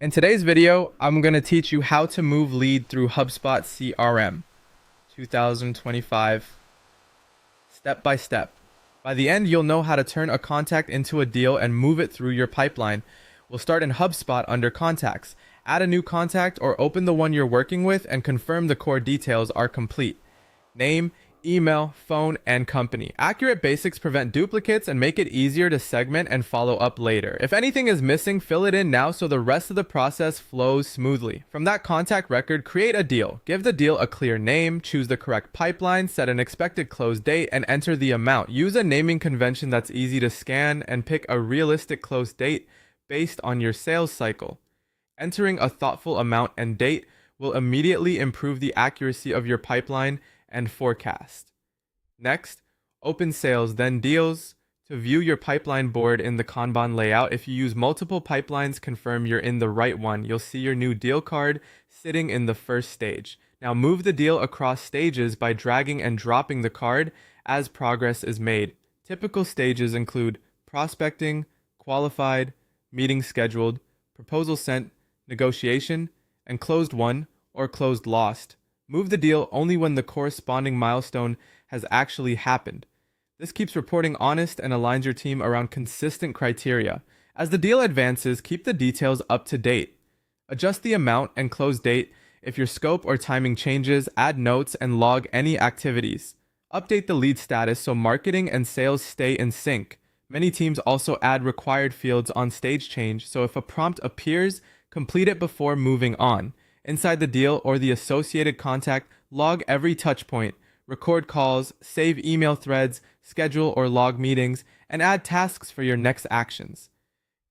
In today's video, I'm going to teach you how to move lead through HubSpot CRM 2025 step by step. By the end, you'll know how to turn a contact into a deal and move it through your pipeline. We'll start in HubSpot under contacts. Add a new contact or open the one you're working with and confirm the core details are complete. Name, email, phone, and company. Accurate basics prevent duplicates and make it easier to segment and follow up later. If anything is missing, fill it in now so the rest of the process flows smoothly. From that contact record, create a deal. Give the deal a clear name, choose the correct pipeline, set an expected close date, and enter the amount. Use a naming convention that's easy to scan and pick a realistic close date based on your sales cycle. Entering a thoughtful amount and date will immediately improve the accuracy of your pipeline and forecast. Next, open sales, then deals. To view your pipeline board in the Kanban layout, if you use multiple pipelines, confirm you're in the right one. You'll see your new deal card sitting in the first stage. Now move the deal across stages by dragging and dropping the card as progress is made. Typical stages include prospecting, qualified, meeting scheduled, proposal sent, negotiation, and closed won or closed lost. Move the deal only when the corresponding milestone has actually happened. This keeps reporting honest and aligns your team around consistent criteria. As the deal advances, keep the details up to date. Adjust the amount and close date if your scope or timing changes, add notes and log any activities. Update the lead status so marketing and sales stay in sync. Many teams also add required fields on stage change, so if a prompt appears, complete it before moving on. Inside the deal or the associated contact, log every touch point, record calls, save email threads, schedule or log meetings, and add tasks for your next actions.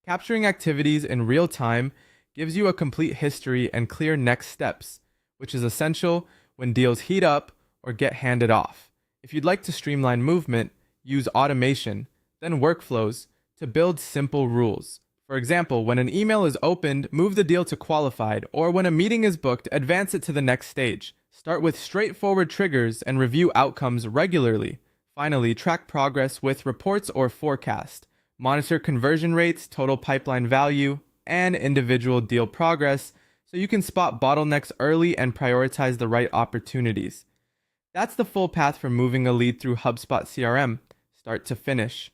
Capturing activities in real time gives you a complete history and clear next steps, which is essential when deals heat up or get handed off. If you'd like to streamline movement, use automation, then workflows to build simple rules. For example, when an email is opened, move the deal to qualified, or when a meeting is booked, advance it to the next stage. Start with straightforward triggers and review outcomes regularly. Finally, track progress with reports or forecast. Monitor conversion rates, total pipeline value, and individual deal progress so you can spot bottlenecks early and prioritize the right opportunities. That's the full path for moving a lead through HubSpot CRM, start to finish.